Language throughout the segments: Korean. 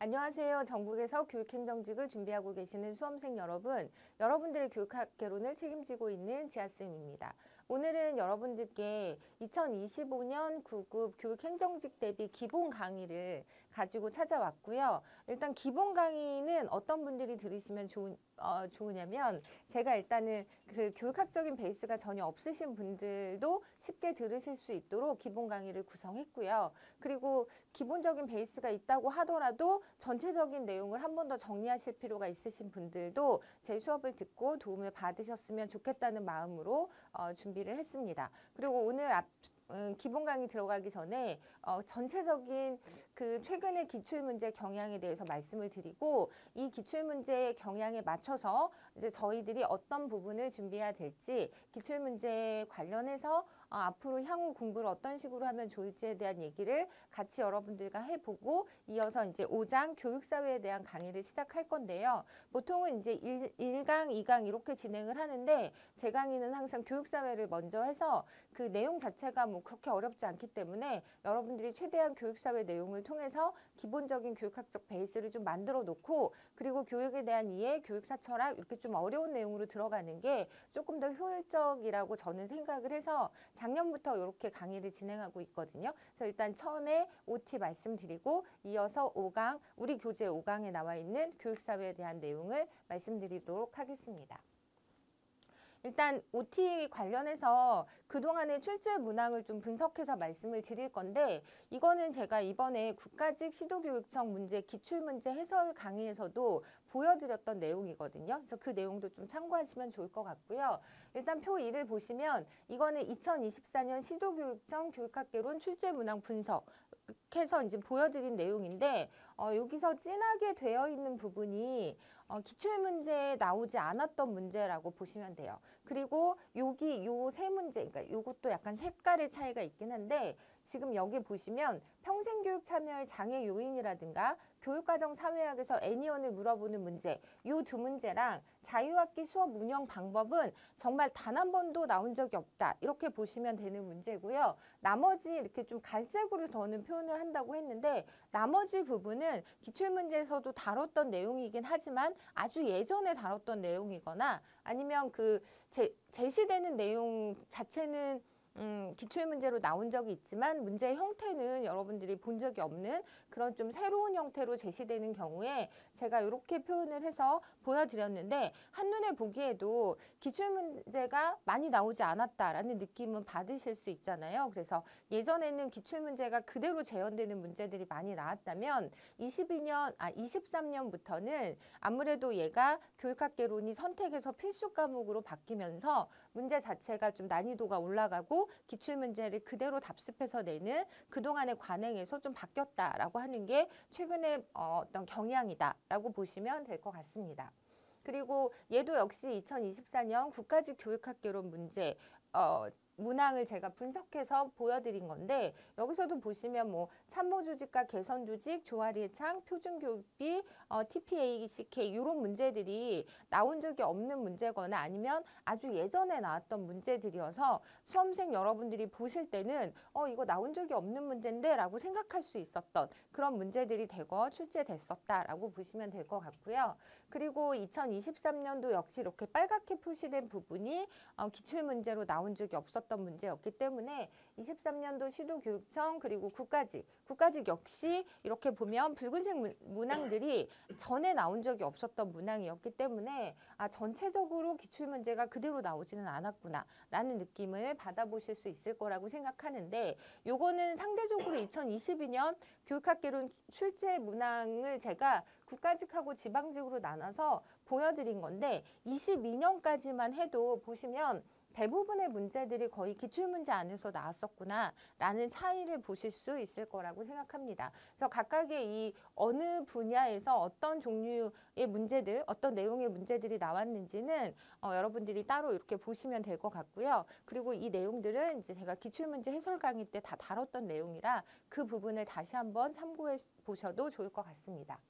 안녕하세요. 전국에서 교육행정직을 준비하고 계시는 수험생 여러분, 여러분들의 교육학개론을 책임지고 있는 지아쌤입니다. 오늘은 여러분들께 2025년 9급 교육행정직 대비 기본 강의를 가지고 찾아왔고요. 일단 기본 강의는 어떤 분들이 들으시면 좋으냐면, 제가 일단은 그 교육학적인 베이스가 전혀 없으신 분들도 쉽게 들으실 수 있도록 기본 강의를 구성했고요. 그리고 기본적인 베이스가 있다고 하더라도 전체적인 내용을 한 번 더 정리하실 필요가 있으신 분들도 제 수업을 듣고 도움을 받으셨으면 좋겠다는 마음으로 준비를 했습니다. 그리고 오늘 기본 강의 들어가기 전에 전체적인 그 최근의 기출문제 경향에 대해서 말씀을 드리고, 이 기출문제 경향에 맞춰서 이제 저희들이 어떤 부분을 준비해야 될지, 기출문제 관련해서 앞으로 향후 공부를 어떤 식으로 하면 좋을지에 대한 얘기를 같이 여러분들과 해보고, 이어서 이제 5장 교육사회에 대한 강의를 시작할 건데요. 보통은 이제 1강, 2강 이렇게 진행을 하는데, 제 강의는 항상 교육사회를 먼저 해서 그 내용 자체가 뭐 그렇게 어렵지 않기 때문에 여러분들이 최대한 교육사회 내용을 통해서 기본적인 교육학적 베이스를 좀 만들어 놓고, 그리고 교육에 대한 이해, 교육사 철학 이렇게 좀 어려운 내용으로 들어가는 게 조금 더 효율적이라고 저는 생각을 해서 작년부터 이렇게 강의를 진행하고 있거든요. 그래서 일단 처음에 OT 말씀드리고, 이어서 5강, 우리 교재 5강에 나와 있는 교육사회에 대한 내용을 말씀드리도록 하겠습니다. 일단 OT 관련해서 그동안의 출제 문항을 좀 분석해서 말씀을 드릴 건데, 이거는 제가 이번에 국가직 시도교육청 문제 기출문제 해설 강의에서도 보여드렸던 내용이거든요. 그래서 그 내용도 좀 참고하시면 좋을 것 같고요. 일단 표 1을 보시면 이거는 2024년 시도교육청 교육학개론 출제 문항 분석해서 이제 보여드린 내용인데, 여기서 진하게 되어 있는 부분이 기출문제에 나오지 않았던 문제라고 보시면 돼요. 그리고 여기 요 세 문제, 그러니까 요것도 약간 색깔의 차이가 있긴 한데, 지금 여기 보시면 평생교육 참여의 장애 요인이라든가 교육과정 사회학에서 애니언을 물어보는 문제, 요 두 문제랑 자유학기 수업 운영 방법은 정말 단 한 번도 나온 적이 없다, 이렇게 보시면 되는 문제고요. 나머지 이렇게 좀 갈색으로 저는 표현을 한다고 했는데, 나머지 부분은 기출문제에서도 다뤘던 내용이긴 하지만 아주 예전에 다뤘던 내용이거나, 아니면 그 제시되는 내용 자체는 기출문제로 나온 적이 있지만 문제의 형태는 여러분들이 본 적이 없는 그런 좀 새로운 형태로 제시되는 경우에 제가 이렇게 표현을 해서 보여드렸는데, 한눈에 보기에도 기출문제가 많이 나오지 않았다라는 느낌은 받으실 수 있잖아요. 그래서 예전에는 기출문제가 그대로 재현되는 문제들이 많이 나왔다면 23년부터는 아무래도 얘가 교육학개론이 선택에서 필수 과목으로 바뀌면서 문제 자체가 좀 난이도가 올라가고 기출문제를 그대로 답습해서 내는 그동안의 관행에서 좀 바뀌었다라고 하는 게 최근의 어떤 경향이다라고 보시면 될 것 같습니다. 그리고 얘도 역시 2024년 국가직 교육학개론 문제 문항을 제가 분석해서 보여드린 건데, 여기서도 보시면 뭐 참모조직과 개선조직, 조아리의 창, 표준교육비, TPA, CK 이런 문제들이 나온 적이 없는 문제거나 아니면 아주 예전에 나왔던 문제들이어서 수험생 여러분들이 보실 때는 이거 나온 적이 없는 문제인데 라고 생각할 수 있었던 그런 문제들이 대거 출제됐었다라고 보시면 될 것 같고요. 그리고 2023년도 역시 이렇게 빨갛게 표시된 부분이 기출문제로 나온 적이 없었던 문제였기 때문에 23년도 시도교육청 그리고 국가직 역시 이렇게 보면 붉은색 문항들이 전에 나온 적이 없었던 문항이었기 때문에 전체적으로 기출문제가 그대로 나오지는 않았구나 라는 느낌을 받아보실 수 있을 거라고 생각하는데, 요거는 상대적으로 2022년 교육학개론 출제 문항을 제가 국가직하고 지방직으로 나눠서 보여드린 건데, 22년까지만 해도 보시면 대부분의 문제들이 거의 기출문제 안에서 나왔었구나 라는 차이를 보실 수 있을 거라고 생각합니다. 그래서 각각의 이 어느 분야에서 어떤 종류의 문제들, 어떤 내용의 문제들이 나왔는지는 여러분들이 따로 이렇게 보시면 될 것 같고요. 그리고 이 내용들은 이제 제가 기출문제 해설 강의 때 다 다뤘던 내용이라 그 부분을 다시 한번 참고해 보셔도 좋을 것 같습니다.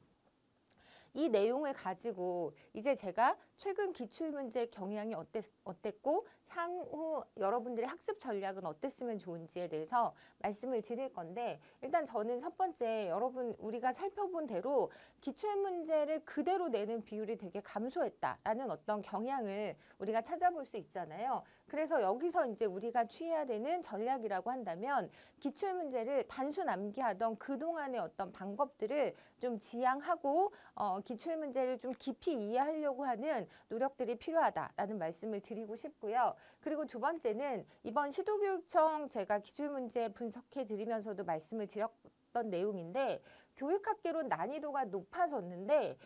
이 내용을 가지고 이제 제가 최근 기출문제 경향이 어땠고 향후 여러분들의 학습 전략은 어땠으면 좋은지에 대해서 말씀을 드릴 건데, 일단 저는 첫 번째, 여러분 우리가 살펴본 대로 기출문제를 그대로 내는 비율이 되게 감소했다라는 어떤 경향을 우리가 찾아볼 수 있잖아요. 그래서 여기서 이제 우리가 취해야 되는 전략이라고 한다면, 기출문제를 단순 암기하던 그동안의 어떤 방법들을 좀 지양하고 기출문제를 좀 깊이 이해하려고 하는 노력들이 필요하다라는 말씀을 드리고 싶고요. 그리고 두 번째는 이번 시도교육청 제가 기출문제 분석해 드리면서도 말씀을 드렸던 내용인데, 교육학개론 난이도가 높아졌는데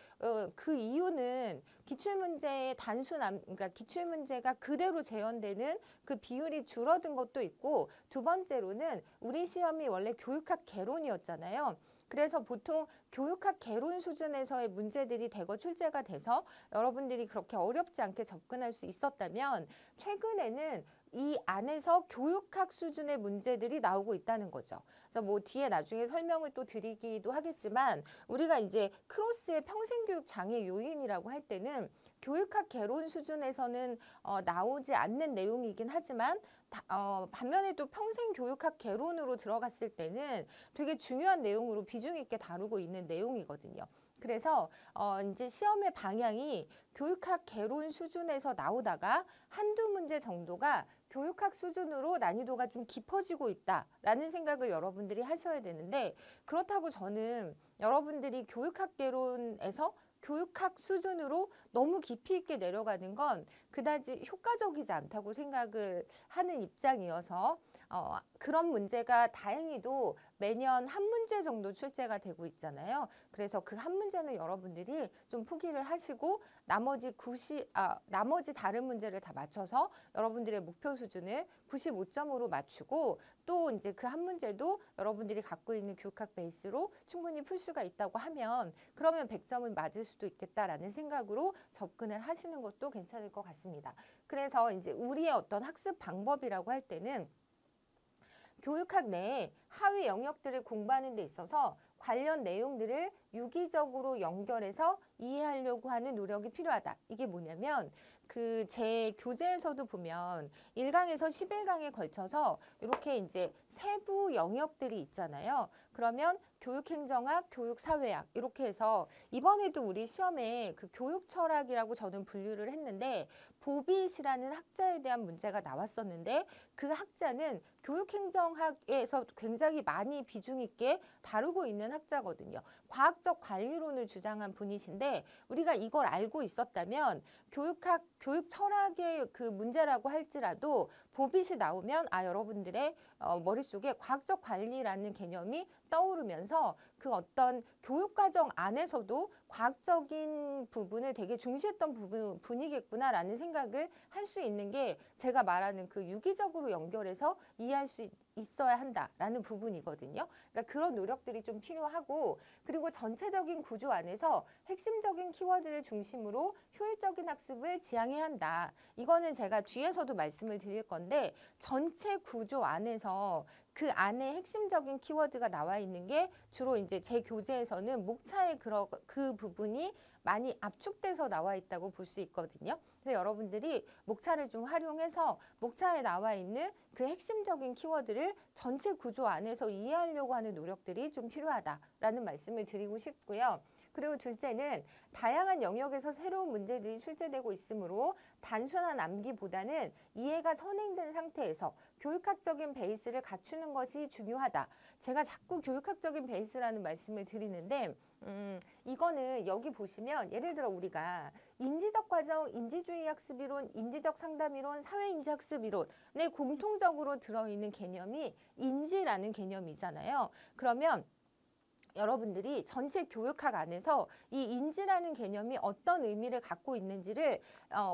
그 이유는 기출문제의 그러니까 기출문제가 그대로 재현되는 그 비율이 줄어든 것도 있고, 두 번째로는 우리 시험이 원래 교육학 개론이었잖아요. 그래서 보통 교육학 개론 수준에서의 문제들이 대거 출제가 돼서 여러분들이 그렇게 어렵지 않게 접근할 수 있었다면, 최근에는 이 안에서 교육학 수준의 문제들이 나오고 있다는 거죠. 그래서 뭐 뒤에 나중에 설명을 또 드리기도 하겠지만, 우리가 이제 크로스의 평생교육 장애 요인이라고 할 때는 교육학 개론 수준에서는 나오지 않는 내용이긴 하지만, 반면에 또 평생교육학 개론으로 들어갔을 때는 되게 중요한 내용으로 비중 있게 다루고 있는 내용이거든요. 그래서 이제 시험의 방향이 교육학 개론 수준에서 나오다가 한두 문제 정도가 교육학 수준으로 난이도가 좀 깊어지고 있다라는 생각을 여러분들이 하셔야 되는데, 그렇다고 저는 여러분들이 교육학 개론에서 교육학 수준으로 너무 깊이 있게 내려가는 건 그다지 효과적이지 않다고 생각을 하는 입장이어서, 그런 문제가 다행히도 매년 한 문제 정도 출제가 되고 있잖아요. 그래서 그 한 문제는 여러분들이 좀 포기를 하시고 나머지 다른 문제를 다 맞춰서 여러분들의 목표 수준을 95점으로 맞추고, 또 이제 그 한 문제도 여러분들이 갖고 있는 교육학 베이스로 충분히 풀 수가 있다고 하면, 그러면 100점을 맞을 수도 있겠다라는 생각으로 접근을 하시는 것도 괜찮을 것 같습니다. 그래서 이제 우리의 어떤 학습 방법이라고 할 때는 교육학 내에 하위 영역들을 공부하는 데 있어서 관련 내용들을 유기적으로 연결해서 이해하려고 하는 노력이 필요하다. 이게 뭐냐면, 그 제 교재에서도 보면 1강에서 11강에 걸쳐서 이렇게 이제 세부 영역들이 있잖아요. 그러면 교육행정학, 교육사회학 이렇게 해서 이번에도 우리 시험에 그 교육철학이라고 저는 분류를 했는데, 보빗이라는 학자에 대한 문제가 나왔었는데, 그 학자는 교육행정학에서 굉장히 많이 비중 있게 다루고 있는 학자거든요. 과학적 관리론을 주장한 분이신데, 우리가 이걸 알고 있었다면 교육 철학의 그 문제라고 할지라도 보빗이 나오면 여러분들의 머릿속에 과학적 관리라는 개념이 떠오르면서 그 어떤 교육과정 안에서도 과학적인 부분을 되게 중시했던 분이겠구나라는 생각을 할 수 있는 게, 제가 말하는 그 유기적으로 연결해서 이해할 수 있어야 한다라는 부분이거든요. 그러니까 그런 노력들이 좀 필요하고, 그리고 전체적인 구조 안에서 핵심적인 키워드를 중심으로 효율적인 학습을 지향해야 한다. 이거는 제가 뒤에서도 말씀을 드릴 건데, 전체 구조 안에서 그 안에 핵심적인 키워드가 나와 있는 게 주로 이제 제 교재에서는 목차의 그 부분이 많이 압축돼서 나와 있다고 볼 수 있거든요. 그래서 여러분들이 목차를 좀 활용해서 목차에 나와 있는 그 핵심적인 키워드를 전체 구조 안에서 이해하려고 하는 노력들이 좀 필요하다라는 말씀을 드리고 싶고요. 그리고 둘째는 다양한 영역에서 새로운 문제들이 출제되고 있으므로 단순한 암기보다는 이해가 선행된 상태에서 교육학적인 베이스를 갖추는 것이 중요하다. 제가 자꾸 교육학적인 베이스라는 말씀을 드리는데, 이거는 여기 보시면 예를 들어 우리가 인지적 과정, 인지주의 학습이론, 인지적 상담이론, 사회인지 학습이론에 공통적으로 들어있는 개념이 인지라는 개념이잖아요. 그러면 여러분들이 전체 교육학 안에서 이 인지라는 개념이 어떤 의미를 갖고 있는지를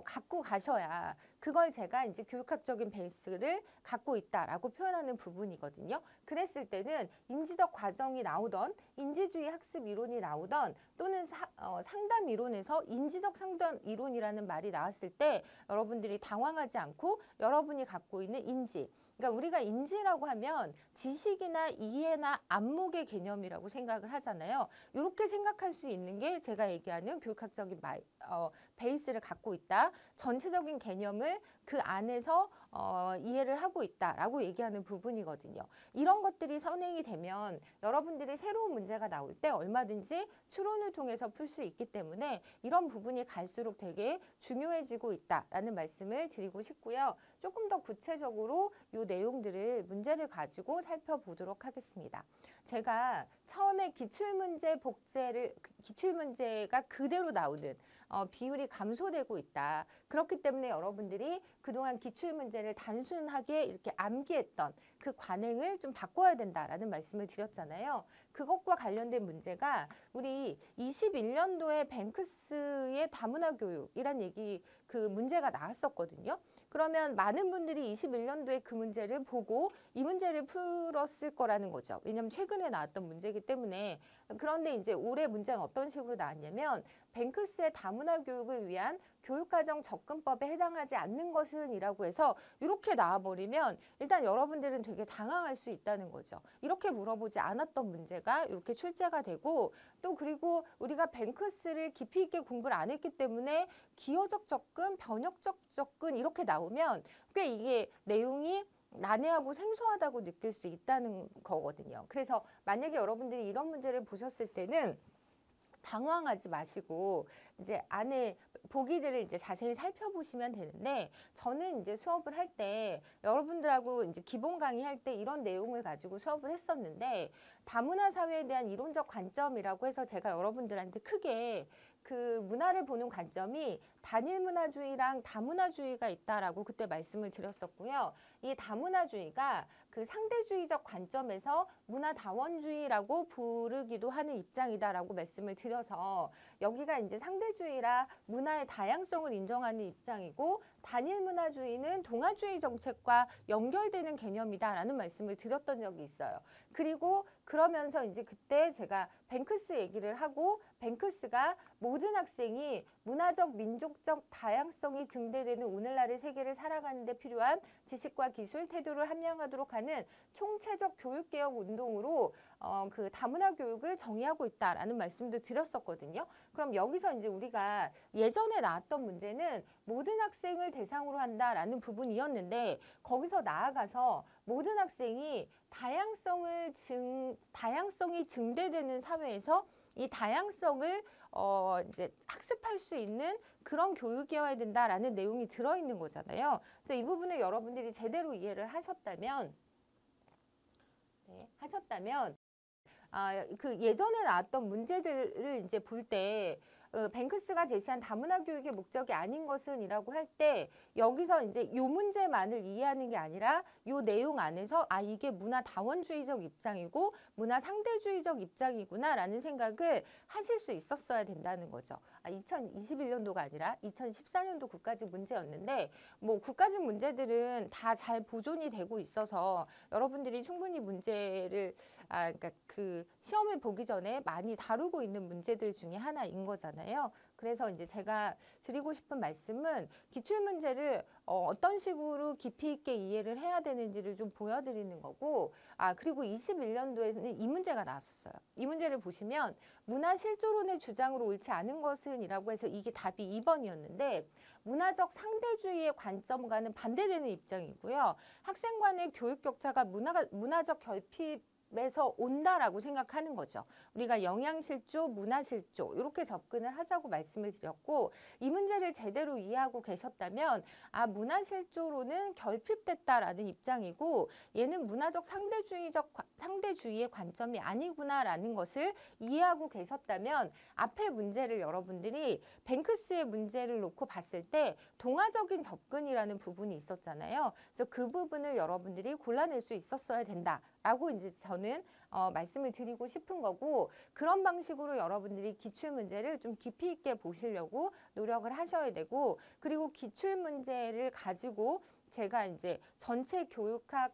갖고 가셔야 그걸 제가 이제 교육학적인 베이스를 갖고 있다라고 표현하는 부분이거든요. 그랬을 때는 인지적 과정이 나오던 인지주의 학습 이론이 나오던 또는 상담 이론에서 인지적 상담 이론이라는 말이 나왔을 때 여러분들이 당황하지 않고 여러분이 갖고 있는 인지, 그러니까 우리가 인지라고 하면 지식이나 이해나 안목의 개념이라고 생각을 하잖아요. 이렇게 생각할 수 있는 게 제가 얘기하는 교육학적인 베이스를 갖고 있다. 전체적인 개념을 그 안에서 이해를 하고 있다라고 얘기하는 부분이거든요. 이런 것들이 선행이 되면 여러분들이 새로운 문제가 나올 때 얼마든지 추론을 통해서 풀 수 있기 때문에 이런 부분이 갈수록 되게 중요해지고 있다라는 말씀을 드리고 싶고요. 조금 더 구체적으로 이 내용들을 문제를 가지고 살펴보도록 하겠습니다. 제가 처음에 기출문제가 그대로 나오는 비율이 감소되고 있다. 그렇기 때문에 여러분들이 그동안 기출문제를 단순하게 이렇게 암기했던 그 관행을 좀 바꿔야 된다라는 말씀을 드렸잖아요. 그것과 관련된 문제가 우리 21년도에 뱅크스의 다문화 교육이란 그 문제가 나왔었거든요. 그러면 많은 분들이 21년도에 그 문제를 보고 이 문제를 풀었을 거라는 거죠. 왜냐하면 최근에 나왔던 문제이기 때문에. 그런데 이제 올해 문제는 어떤 식으로 나왔냐면 뱅크스의 다문화 교육을 위한 교육과정 접근법에 해당하지 않는 것은 이라고 해서 이렇게 나와버리면 일단 여러분들은 되게 당황할 수 있다는 거죠. 이렇게 물어보지 않았던 문제가 이렇게 출제가 되고 또 그리고 우리가 뱅크스를 깊이 있게 공부를 안 했기 때문에 기호적 접근, 변형적 접근 이렇게 나오면 꽤 이게 내용이 난해하고 생소하다고 느낄 수 있다는 거거든요. 그래서 만약에 여러분들이 이런 문제를 보셨을 때는 당황하지 마시고 이제 안에 보기들을 이제 자세히 살펴보시면 되는데 저는 이제 수업을 할 때 여러분들하고 이제 기본 강의할 때 이런 내용을 가지고 수업을 했었는데 다문화 사회에 대한 이론적 관점이라고 해서 제가 여러분들한테 크게 그 문화를 보는 관점이 단일 문화주의랑 다문화주의가 있다라고 그때 말씀을 드렸었고요. 이 다문화주의가 그 상대주의적 관점에서 문화다원주의라고 부르기도 하는 입장이다라고 말씀을 드려서 여기가 이제 상대주의라 문화의 다양성을 인정하는 입장이고 단일 문화주의는 동아주의 정책과 연결되는 개념이다라는 말씀을 드렸던 적이 있어요. 그리고 그러면서 이제 그때 제가 뱅크스 얘기를 하고 뱅크스가 모든 학생이 문화적, 민족적 다양성이 증대되는 오늘날의 세계를 살아가는 데 필요한 지식과 기술, 태도를 함양하도록 하는 총체적 교육개혁 운동으로 그 다문화 교육을 정의하고 있다라는 말씀도 드렸었거든요. 그럼 여기서 이제 우리가 예전에 나왔던 문제는 모든 학생을 대상으로 한다라는 부분이었는데 거기서 나아가서 모든 학생이 다양성이 증대되는 사회에서 이 다양성을 이제 학습할 수 있는 그런 교육이어야 된다라는 내용이 들어있는 거잖아요. 그래서 이 부분을 여러분들이 제대로 이해를 하셨다면 그 예전에 나왔던 문제들을 이제 볼 때 뱅크스가 제시한 다문화 교육의 목적이 아닌 것은 이라고 할 때 여기서 이제 요 문제만을 이해하는 게 아니라 요 내용 안에서 아 이게 문화 다원주의적 입장이고 문화 상대주의적 입장이구나 라는 생각을 하실 수 있었어야 된다는 거죠. 2021년도가 아니라 2014년도 국가직 문제였는데 뭐 국가직 문제들은 다 잘 보존이 되고 있어서 여러분들이 충분히 문제를 그러니까 그 시험을 보기 전에 많이 다루고 있는 문제들 중에 하나인 거잖아요. 그래서 이제 제가 드리고 싶은 말씀은 기출문제를 어떤 식으로 깊이 있게 이해를 해야 되는지를 좀 보여드리는 거고 그리고 21년도에는 이 문제가 나왔었어요. 이 문제를 보시면 문화실조론의 주장으로 옳지 않은 것은 이라고 해서 이게 답이 2번이었는데 문화적 상대주의의 관점과는 반대되는 입장이고요. 학생 간의 교육 격차가 문화적 결핍에서 온다라고 생각하는 거죠. 우리가 영양실조, 문화실조 이렇게 접근을 하자고 말씀을 드렸고 이 문제를 제대로 이해하고 계셨다면 문화실조로는 결핍됐다라는 입장이고 얘는 문화적 상대주의의 관점이 아니구나라는 것을 이해하고 계셨다면 앞에 문제를 여러분들이 뱅크스의 문제를 놓고 봤을 때 동화적인 접근이라는 부분이 있었잖아요. 그래서 그 부분을 여러분들이 골라낼 수 있었어야 된다. 라고 이제 저는 말씀을 드리고 싶은 거고, 그런 방식으로 여러분들이 기출문제를 좀 깊이 있게 보시려고 노력을 하셔야 되고, 그리고 기출문제를 가지고 제가 이제 전체 교육학개론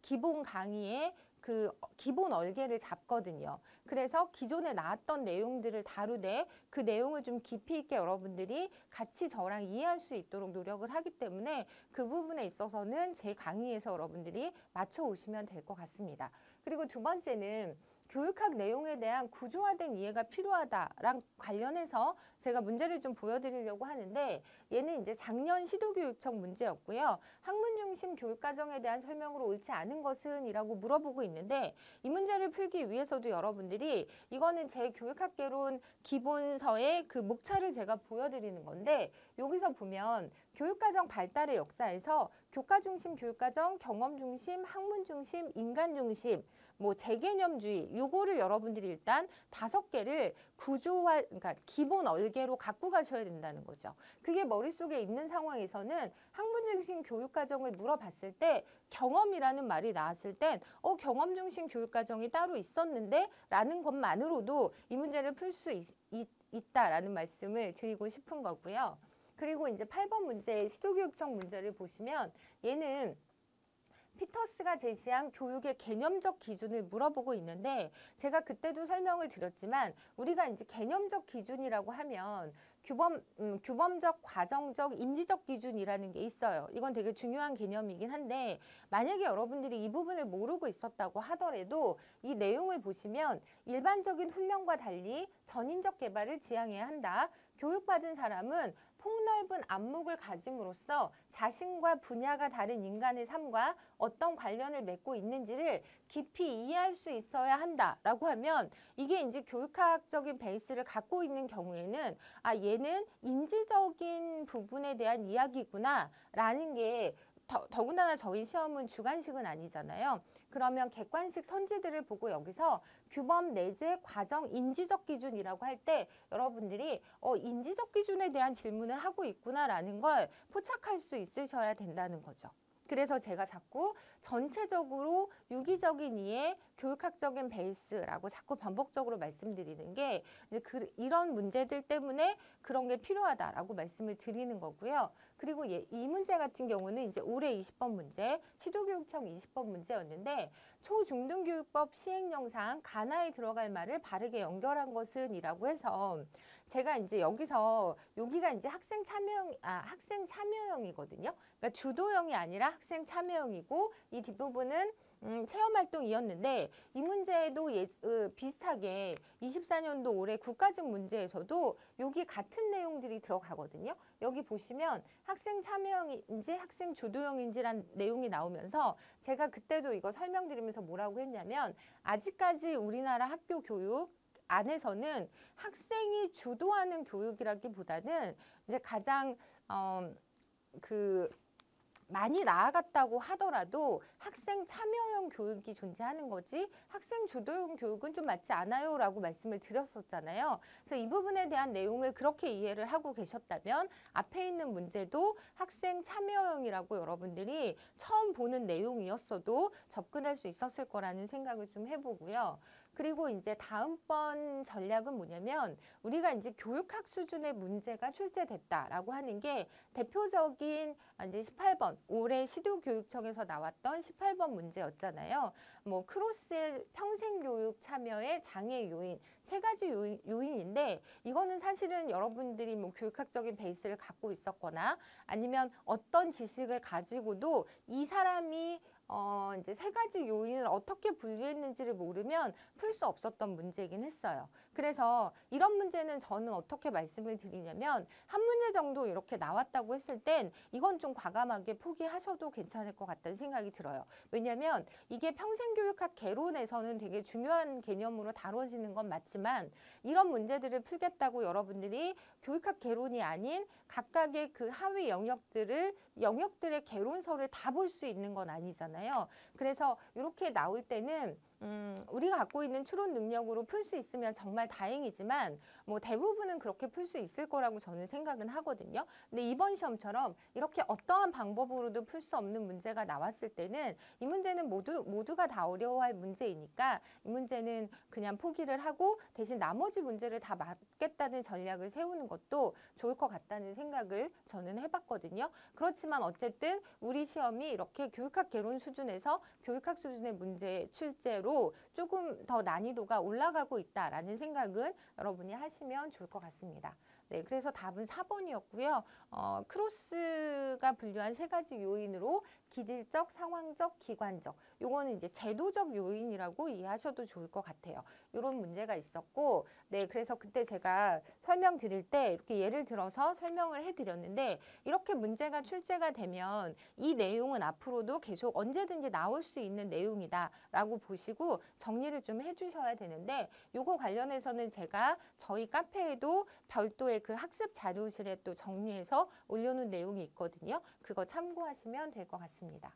기본 강의에 그 기본 얼개를 잡거든요. 그래서 기존에 나왔던 내용들을 다루되 그 내용을 좀 깊이 있게 여러분들이 같이 저랑 이해할 수 있도록 노력을 하기 때문에 그 부분에 있어서는 제 강의에서 여러분들이 맞춰 오시면 될 것 같습니다. 그리고 두 번째는 교육학 내용에 대한 구조화된 이해가 필요하다랑 관련해서 제가 문제를 좀 보여드리려고 하는데, 얘는 이제 작년 시도교육청 문제였고요. 학문 중심 교육과정에 대한 설명으로 옳지 않은 것은 이라고 물어보고 있는데, 이 문제를 풀기 위해서도 여러분들이, 이거는 제 교육학개론 기본서의 그 목차를 제가 보여드리는 건데, 여기서 보면 교육과정 발달의 역사에서 교과 중심 교육과정, 경험 중심, 학문 중심, 인간 중심, 뭐 재개념주의, 요거를 여러분들이 일단 5개를 구조화, 그러니까 기본 얼개로 갖고 가셔야 된다는 거죠. 그게 머릿속에 있는 상황에서는 학문 중심 교육과정을 물어봤을 때 경험이라는 말이 나왔을 땐 경험 중심 교육과정이 따로 있었는데 라는 것만으로도 이 문제를 풀 수 있다라는 말씀을 드리고 싶은 거고요. 그리고 이제 8번 문제 시도교육청 문제를 보시면, 얘는 피터스가 제시한 교육의 개념적 기준을 물어보고 있는데, 제가 그때도 설명을 드렸지만 우리가 이제 개념적 기준이라고 하면 규범적, 과정적, 인지적 기준이라는 게 있어요. 이건 되게 중요한 개념이긴 한데, 만약에 여러분들이 이 부분을 모르고 있었다고 하더라도 이 내용을 보시면 일반적인 훈련과 달리 전인적 개발을 지향해야 한다. 교육받은 사람은 폭넓은 안목을 가짐으로써 자신과 분야가 다른 인간의 삶과 어떤 관련을 맺고 있는지를 깊이 이해할 수 있어야 한다라고 하면, 이게 이제 교육학적인 베이스를 갖고 있는 경우에는 얘는 인지적인 부분에 대한 이야기구나 라는 게, 더군다나 저희 시험은 주관식은 아니잖아요. 그러면 객관식 선지들을 보고 여기서 규범 내재 과정 인지적 기준이라고 할 때 여러분들이 인지적 기준에 대한 질문을 하고 있구나라는 걸 포착할 수 있으셔야 된다는 거죠. 그래서 제가 자꾸 전체적으로 유기적인 이해, 교육학적인 베이스라고 자꾸 반복적으로 말씀드리는 게, 이제 이런 문제들 때문에 그런 게 필요하다라고 말씀을 드리는 거고요. 그리고 이 문제 같은 경우는 이제 올해 20번 문제, 시도교육청 20번 문제였는데, 초중등교육법 시행령상 가나에 들어갈 말을 바르게 연결한 것은 이라고 해서, 제가 이제 여기서 여기가 이제 학생 참여형이거든요. 그러니까 주도형이 아니라 학생 참여형이고, 이 뒷부분은 체험활동이었는데, 이 문제도 비슷하게 24년도 올해 국가직 문제에서도 여기 같은 내용들이 들어가거든요. 여기 보시면 학생 참여형인지 학생 주도형인지란 내용이 나오면서, 제가 그때도 이거 설명드리면서 뭐라고 했냐면, 아직까지 우리나라 학교 교육 안에서는 학생이 주도하는 교육이라기보다는 이제 가장 많이 나아갔다고 하더라도 학생 참여형 교육이 존재하는 거지, 학생 주도형 교육은 좀 맞지 않아요 라고 말씀을 드렸었잖아요. 그래서 이 부분에 대한 내용을 그렇게 이해를 하고 계셨다면 앞에 있는 문제도 학생 참여형이라고 여러분들이 처음 보는 내용이었어도 접근할 수 있었을 거라는 생각을 좀 해보고요. 그리고 이제 다음번 전략은 뭐냐면, 우리가 이제 교육학 수준의 문제가 출제됐다라고 하는 게 대표적인 이제 18번, 올해 시도교육청에서 나왔던 18번 문제였잖아요. 뭐 크로스의 평생교육 참여의 장애 요인, 3가지 요인인데, 이거는 사실은 여러분들이 뭐 교육학적인 베이스를 갖고 있었거나 아니면 어떤 지식을 가지고도 이 사람이 이제 3가지 요인을 어떻게 분류했는지를 모르면 풀 수 없었던 문제이긴 했어요. 그래서 이런 문제는 저는 어떻게 말씀을 드리냐면, 한 문제 정도 이렇게 나왔다고 했을 땐 이건 좀 과감하게 포기하셔도 괜찮을 것 같다는 생각이 들어요. 왜냐하면 이게 평생교육학 개론에서는 되게 중요한 개념으로 다뤄지는 건 맞지만, 이런 문제들을 풀겠다고 여러분들이 교육학 개론이 아닌 각각의 그 하위 영역들의 개론서를 다 볼 수 있는 건 아니잖아요. 그래서 이렇게 나올 때는 우리가 갖고 있는 추론 능력으로 풀 수 있으면 정말 다행이지만 뭐 대부분은 그렇게 풀 수 있을 거라고 저는 생각은 하거든요. 근데 이번 시험처럼 이렇게 어떠한 방법으로도 풀 수 없는 문제가 나왔을 때는 이 문제는 모두가 다 어려워할 문제이니까 이 문제는 그냥 포기를 하고 대신 나머지 문제를 다 맞겠다는 전략을 세우는 것도 좋을 것 같다는 생각을 저는 해봤거든요. 그렇지만 어쨌든 우리 시험이 이렇게 교육학 개론 수준에서 교육학 수준의 문제 출제로 조금 더 난이도가 올라가고 있다라는 생각은 여러분이 하시면 좋을 것 같습니다. 네, 그래서 답은 4번이었고요. 크로스가 분류한 세 가지 요인으로 기질적, 상황적, 기관적. 요거는 이제 제도적 요인이라고 이해하셔도 좋을 것 같아요. 이런 문제가 있었고, 네, 그래서 그때 제가 설명드릴 때 이렇게 예를 들어서 설명을 해드렸는데 이렇게 문제가 출제가 되면 이 내용은 앞으로도 계속 언제든지 나올 수 있는 내용이다라고 보시고 정리를 좀 해주셔야 되는데 요거 관련해서는 제가 저희 카페에도 별도의 그 학습 자료실에 또 정리해서 올려놓은 내용이 있거든요. 그거 참고하시면 될 것 같습니다.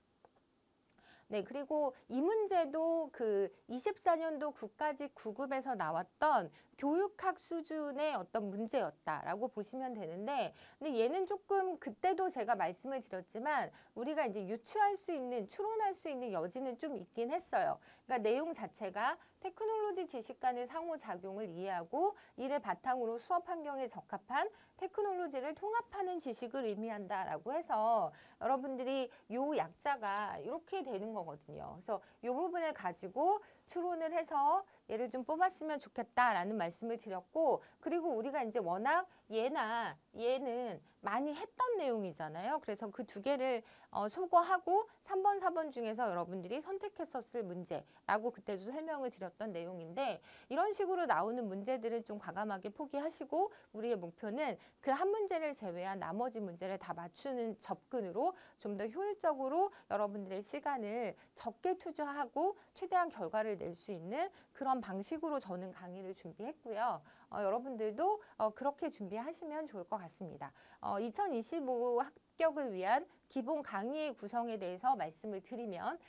네, 그리고 이 문제도 그 24년도 국가직 9급에서 나왔던 교육학 수준의 어떤 문제였다라고 보시면 되는데, 근데 얘는 조금 그때도 제가 말씀을 드렸지만 우리가 이제 유추할 수 있는, 추론할 수 있는 여지는 좀 있긴 했어요. 그러니까 내용 자체가 테크놀로지 지식 간의 상호작용을 이해하고 이를 바탕으로 수업 환경에 적합한 테크놀로지를 통합하는 지식을 의미한다라고 해서 여러분들이 요 약자가 이렇게 되는 거거든요. 그래서 이 부분을 가지고 추론을 해서 얘를 좀 뽑았으면 좋겠다라는 말씀을 드렸고, 그리고 우리가 이제 워낙 얘나 얘는 많이 했던 내용이잖아요. 그래서 그 두 개를 소거하고 3번, 4번 중에서 여러분들이 선택했었을 문제라고 그때도 설명을 드렸던 내용인데, 이런 식으로 나오는 문제들은 좀 과감하게 포기하시고 우리의 목표는 그 한 문제를 제외한 나머지 문제를 다 맞추는 접근으로 좀 더 효율적으로 여러분들의 시간을 적게 투자하고 최대한 결과를 낼 수 있는 그런 방식으로 저는 강의를 준비했고요. 여러분들도 그렇게 준비하시면 좋을 것 같습니다. 2025 합격을 위한 기본 강의의 구성에 대해서 말씀을 드리면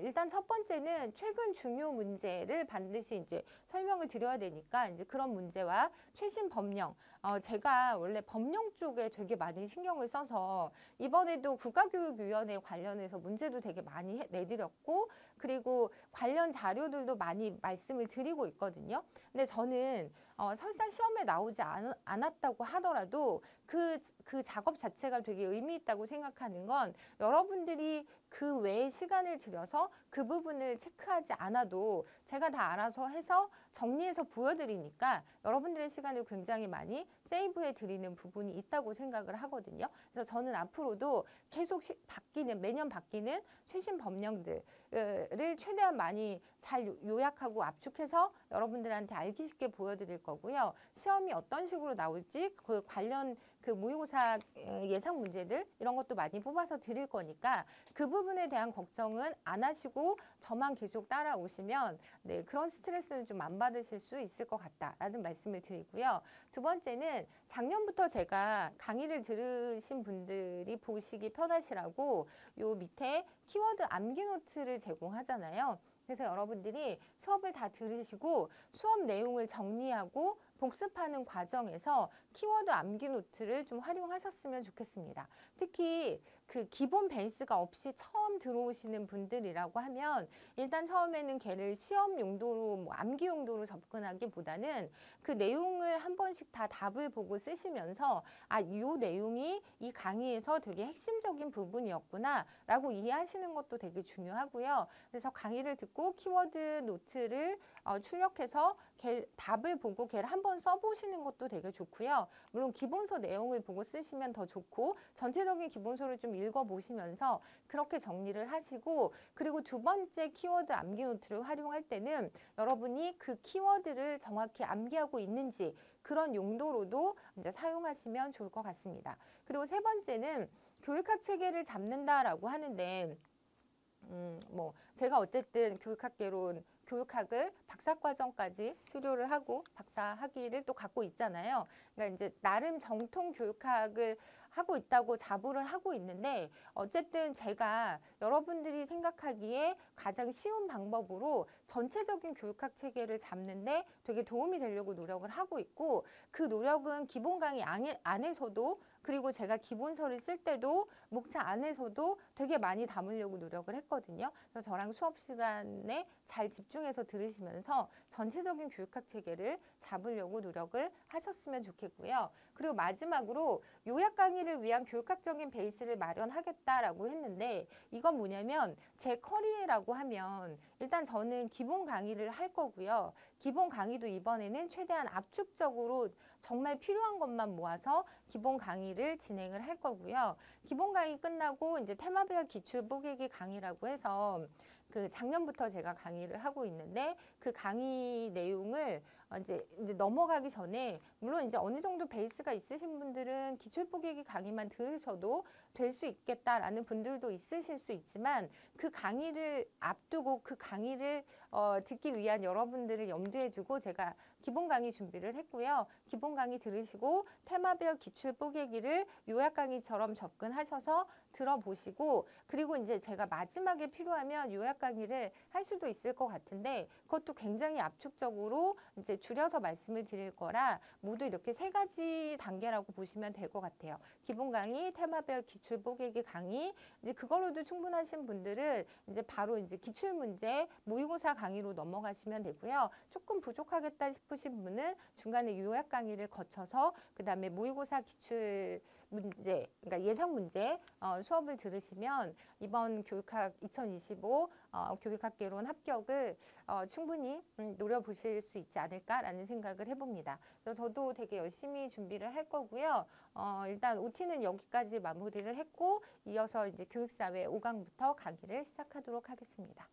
일단 첫 번째는 최근 중요 문제를 반드시 이제 설명을 드려야 되니까 이제 그런 문제와 최신 법령, 제가 원래 법령 쪽에 되게 많이 신경을 써서 이번에도 국가교육위원회 관련해서 문제도 되게 많이 내드렸고, 그리고 관련 자료들도 많이 말씀을 드리고 있거든요. 근데 저는 설사 시험에 나오지 않았다고 하더라도 그 작업 자체가 되게 의미 있다고 생각하는 건 여러분들이 그 외에 시간을 들여서 그 부분을 체크하지 않아도 제가 다 알아서 해서 정리해서 보여드리니까 여러분들의 시간을 굉장히 많이 세이브해 드리는 부분이 있다고 생각을 하거든요. 그래서 저는 앞으로도 계속 매년 바뀌는 최신 법령들을 최대한 많이 잘 요약하고 압축해서 여러분들한테 알기 쉽게 보여드릴 거고요. 시험이 어떤 식으로 나올지 그 관련 그 모의고사 예상 문제들 이런 것도 많이 뽑아서 드릴 거니까 그 부분에 대한 걱정은 안 하시고 저만 계속 따라오시면 네, 그런 스트레스는 좀 안 받으실 수 있을 것 같다라는 말씀을 드리고요. 두 번째는 작년부터 제가 강의를 들으신 분들이 보시기 편하시라고 요 밑에 키워드 암기 노트를 제공하잖아요. 그래서 여러분들이 수업을 다 들으시고 수업 내용을 정리하고 복습하는 과정에서 키워드 암기 노트를 좀 활용하셨으면 좋겠습니다. 특히 그 기본 베이스가 없이 처음 들어오시는 분들이라고 하면 일단 처음에는 걔를 시험 용도로 뭐 암기 용도로 접근하기보다는 그 내용을 한 번씩 다 답을 보고 쓰시면서 이 내용이 이 강의에서 되게 핵심적인 부분이었구나 라고 이해하시는 것도 되게 중요하고요. 그래서 강의를 듣고 키워드 노트를 출력해서 답을 보고 걔를 한번 써보시는 것도 되게 좋고요. 물론 기본서 내용을 보고 쓰시면 더 좋고 전체적인 기본서를 좀 읽어보시면서 그렇게 정리를 하시고, 그리고 두 번째 키워드 암기 노트를 활용할 때는 여러분이 그 키워드를 정확히 암기하고 있는지 그런 용도로도 이제 사용하시면 좋을 것 같습니다. 그리고 세 번째는 교육학 체계를 잡는다라고 하는데 뭐 제가 어쨌든 교육학을 박사과정까지 수료를 하고 박사 학위를 또 갖고 있잖아요. 그러니까 이제 나름 정통 교육학을 하고 있다고 자부를 하고 있는데 어쨌든 제가 여러분들이 생각하기에 가장 쉬운 방법으로 전체적인 교육학 체계를 잡는데 되게 도움이 되려고 노력을 하고 있고 그 노력은 기본 강의 안에서도 그리고 제가 기본서를 쓸 때도 목차 안에서도 되게 많이 담으려고 노력을 했거든요. 그래서 저랑 수업 시간에 잘 집중해서 들으시면서 전체적인 교육학 체계를 잡으려고 노력을 하셨으면 좋겠고요. 그리고 마지막으로 요약 강의를 위한 교육학적인 베이스를 마련하겠다라고 했는데 이건 뭐냐면 제 커리어라고 하면 일단 저는 기본 강의를 할 거고요. 기본 강의도 이번에는 최대한 압축적으로 정말 필요한 것만 모아서 기본 강의를 진행을 할 거고요. 기본 강의 끝나고 이제 테마별 기출 뽀개기 강의라고 해서 그 작년부터 제가 강의를 하고 있는데 그 강의 내용을 이제 넘어가기 전에 물론 이제 어느 정도 베이스가 있으신 분들은 기출 뽀개기 강의만 들으셔도 될 수 있겠다라는 분들도 있으실 수 있지만 그 강의를 앞두고 그 강의를 듣기 위한 여러분들을 염두에 두고 제가 기본 강의 준비를 했고요. 기본 강의 들으시고 테마별 기출 뽀개기를 요약 강의처럼 접근하셔서 들어보시고 그리고 이제 제가 마지막에 필요하면 요약 강의를 할 수도 있을 것 같은데 그것도 굉장히 압축적으로 이제 줄여서 말씀을 드릴 거라 모두 이렇게 세 가지 단계라고 보시면 될 것 같아요. 기본 강의, 테마별 기출 뽀개기 강의 이제 그걸로도 충분하신 분들은 이제 바로 이제 기출 문제 모의고사 강의로 넘어가시면 되고요. 조금 부족하겠다 싶으신 분은 중간에 요약 강의를 거쳐서 그 다음에 모의고사 기출 문제, 그러니까 예상 문제 수업을 들으시면 이번 교육학 2025 교육학개론 합격을 충분히 노려보실 수 있지 않을까라는 생각을 해봅니다. 그래서 저도 되게 열심히 준비를 할 거고요. 일단 OT는 여기까지 마무리를 했고 이어서 이제 교육사회 5강부터 강의를 시작하도록 하겠습니다.